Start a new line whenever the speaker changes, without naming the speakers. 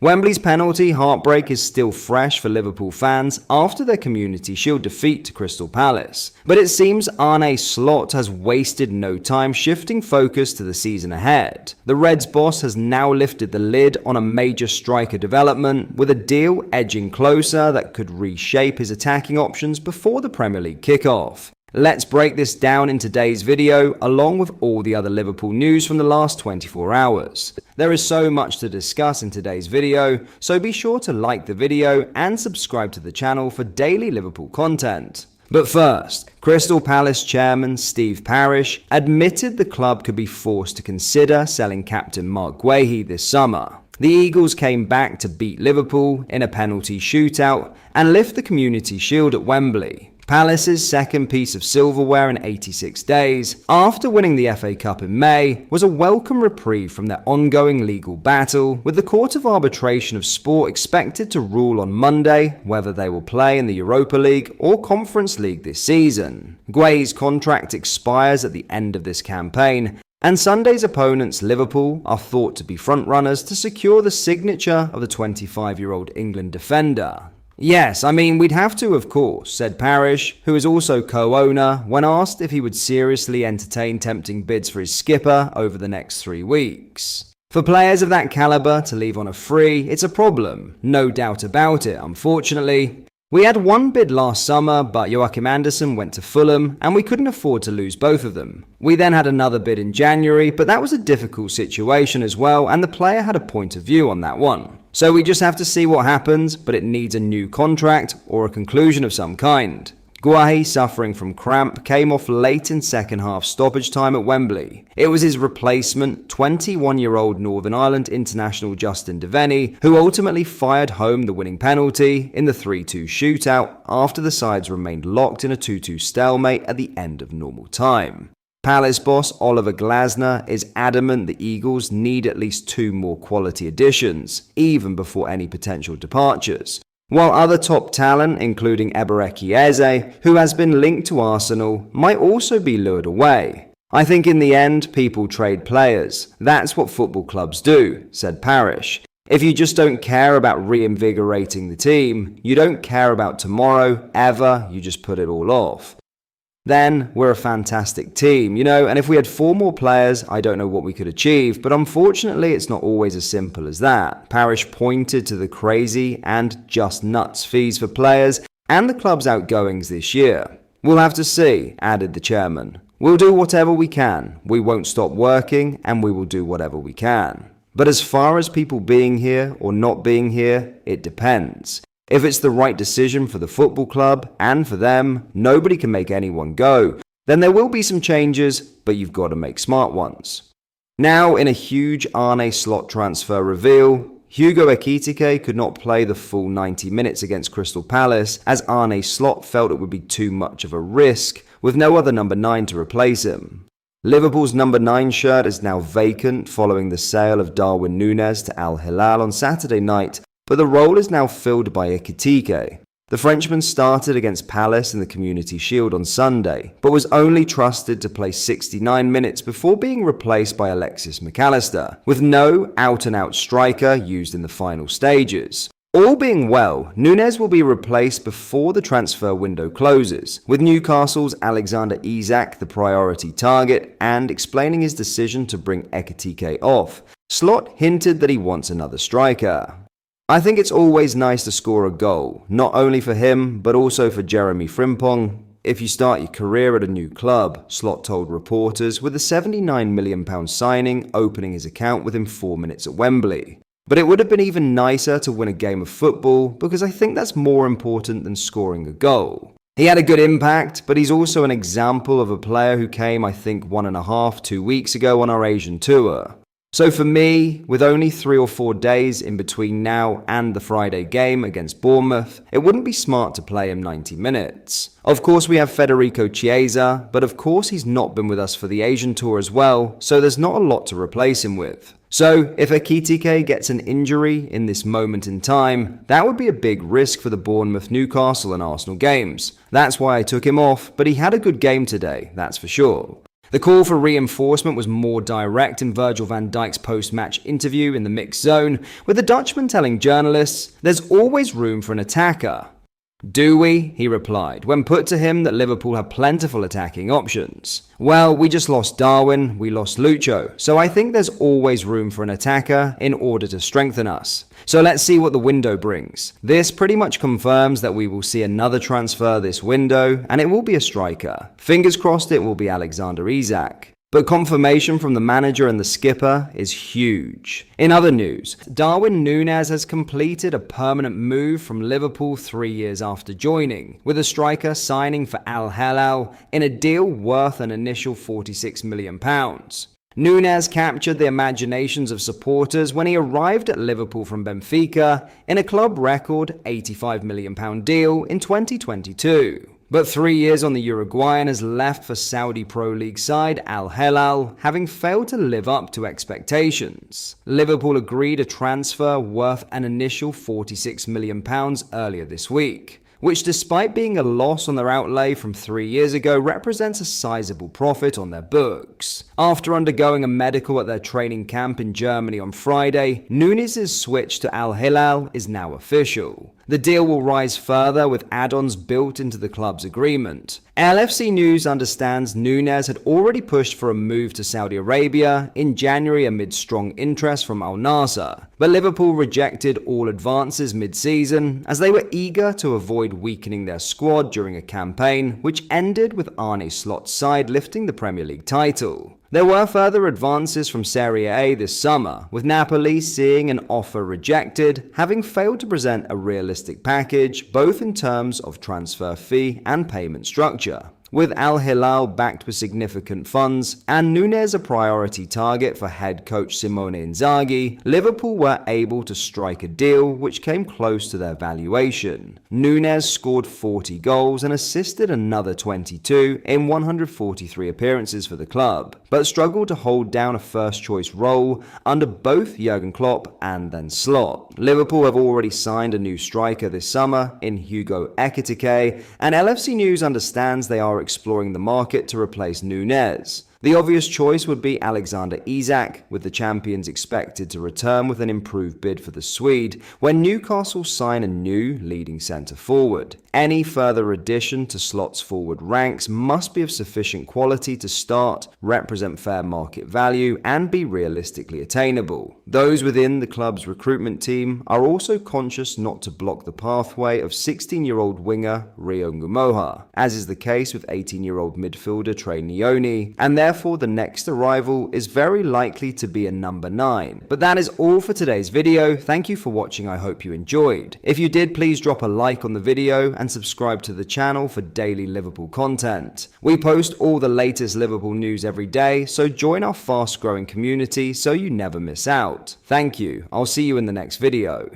Wembley's penalty heartbreak is still fresh for Liverpool fans after their Community Shield defeat to Crystal Palace. But it seems Arne Slot has wasted no time shifting focus to the season ahead. The Reds boss has now lifted the lid on a major striker development, with a deal edging closer that could reshape his attacking options before the Premier League kickoff. Let's break this down in today's video, along with all the other Liverpool news from the last 24 hours. There is so much to discuss in today's video, so be sure to like the video and subscribe to the channel for daily Liverpool content. But first, Crystal Palace chairman Steve Parish admitted the club could be forced to consider selling captain Mark Guehi this summer. The Eagles came back to beat Liverpool in a penalty shootout and lift the Community Shield at Wembley. Palace's second piece of silverware in 86 days, after winning the FA Cup in May, was a welcome reprieve from their ongoing legal battle, with the Court of Arbitration of Sport expected to rule on Monday whether they will play in the Europa League or Conference League this season. Guehi's contract expires at the end of this campaign, and Sunday's opponents, Liverpool, are thought to be frontrunners to secure the signature of the 25-year-old England defender. Yes, I mean, we'd have to, of course, said Parish, who is also co-owner, when asked if he would seriously entertain tempting bids for his skipper over the next 3 weeks. For players of that caliber to leave on a free, it's a problem, no doubt about it, unfortunately. We had one bid last summer, but Joachim Andersen went to Fulham, and we couldn't afford to lose both of them. We then had another bid in January, but that was a difficult situation as well, and the player had a point of view on that one. So we just have to see what happens, but it needs a new contract or a conclusion of some kind. Guehi, suffering from cramp, came off late in second half stoppage time at Wembley. It was his replacement, 21-year-old Northern Ireland international Justin Devaney, who ultimately fired home the winning penalty in the 3-2 shootout after the sides remained locked in a 2-2 stalemate at the end of normal time. Palace boss Oliver Glasner is adamant the Eagles need at least 2 more quality additions, even before any potential departures. While other top talent, including Ebereki Eze, who has been linked to Arsenal, might also be lured away. I think in the end, people trade players. That's what football clubs do, said Parish. If you just don't care about reinvigorating the team, you don't care about tomorrow, ever, you just put it all off. Then we're a fantastic team, and if we had 4 more players, I don't know what we could achieve, but unfortunately it's not always as simple as that. Parish pointed to the crazy and just nuts fees for players and the club's outgoings this year. We'll have to see, added the chairman. We'll do whatever we can. We won't stop working, and we will do whatever we can. But as far as people being here or not being here, it depends. If it's the right decision for the football club and for them, nobody can make anyone go. Then there will be some changes, but you've got to make smart ones. Now, in a huge Arne Slot transfer reveal, Hugo Ekitike could not play the full 90 minutes against Crystal Palace, as Arne Slot felt it would be too much of a risk, with no other number 9 to replace him. Liverpool's number 9 shirt is now vacant following the sale of Darwin Nunez to Al Hilal on Saturday night, but the role is now filled by Ekitike. The Frenchman started against Palace in the Community Shield on Sunday, but was only trusted to play 69 minutes before being replaced by Alexis McAllister, with no out-and-out striker used in the final stages. All being well, Nunez will be replaced before the transfer window closes, with Newcastle's Alexander Isak the priority target, and explaining his decision to bring Ekitike off. Slot hinted that he wants another striker. I think it's always nice to score a goal, not only for him, but also for Jeremy Frimpong. If you start your career at a new club, Slot told reporters, with a £79 million signing opening his account within 4 minutes at Wembley. But it would have been even nicer to win a game of football, because I think that's more important than scoring a goal. He had a good impact, but he's also an example of a player who came, I think, 2 weeks ago on our Asian tour. So for me, with only 3 or 4 days in between now and the Friday game against Bournemouth, it wouldn't be smart to play him 90 minutes. Of course we have Federico Chiesa, but of course he's not been with us for the Asian tour as well, so there's not a lot to replace him with. So if Ekitike gets an injury in this moment in time, that would be a big risk for the Bournemouth, Newcastle and Arsenal games. That's why I took him off, but he had a good game today, that's for sure. The call for reinforcement was more direct in Virgil van Dijk's post-match interview in the mixed zone, with the Dutchman telling journalists, "There's always room for an attacker." "Do we?" he replied, when put to him that Liverpool have plentiful attacking options. "Well, we just lost Darwin, we lost Lucho, so I think there's always room for an attacker in order to strengthen us. So let's see what the window brings." This pretty much confirms that we will see another transfer this window, and it will be a striker. Fingers crossed it will be Alexander Isak. But confirmation from the manager and the skipper is huge. In other news, Darwin Nunez has completed a permanent move from Liverpool 3 years after joining, with the striker signing for Al Hilal in a deal worth an initial £46 million. Nunez captured the imaginations of supporters when he arrived at Liverpool from Benfica in a club record £85 million deal in 2022. But 3 years on, the Uruguayan has left for Saudi Pro League side Al Hilal, having failed to live up to expectations. Liverpool agreed a transfer worth an initial £46 million earlier this week, which, despite being a loss on their outlay from 3 years ago, represents a sizable profit on their books. After undergoing a medical at their training camp in Germany on Friday, Nunez's switch to Al Hilal is now official. The deal will rise further with add-ons built into the club's agreement. LFC News understands Nunez had already pushed for a move to Saudi Arabia in January amid strong interest from Al Nassr, but Liverpool rejected all advances mid-season as they were eager to avoid weakening their squad during a campaign which ended with Arne Slot's side lifting the Premier League title. There were further advances from Serie A this summer, with Napoli seeing an offer rejected, having failed to present a realistic package both in terms of transfer fee and payment structure. With Al Hilal backed with significant funds and Nunez a priority target for head coach Simone Inzaghi, Liverpool were able to strike a deal which came close to their valuation. Nunez scored 40 goals and assisted another 22 in 143 appearances for the club, but struggled to hold down a first-choice role under both Jurgen Klopp and then Slot. Liverpool have already signed a new striker this summer in Hugo Ekitike, and LFC News understands they are exploring the market to replace Nunez. The obvious choice would be Alexander Isak, with the champions expected to return with an improved bid for the Swede when Newcastle sign a new leading centre-forward. Any further addition to Slot's forward ranks must be of sufficient quality to start, represent fair market value, and be realistically attainable. Those within the club's recruitment team are also conscious not to block the pathway of 16-year-old winger Rio Ngumoha, as is the case with 18-year-old midfielder Trey Nyoni, and therefore the next arrival is very likely to be a number 9. But that is all for today's video. Thank you for watching. I hope you enjoyed. If you did, please drop a like on the video and subscribe to the channel for daily Liverpool content. We post all the latest Liverpool news every day, so join our fast-growing community so you never miss out. Thank you. I'll see you in the next video.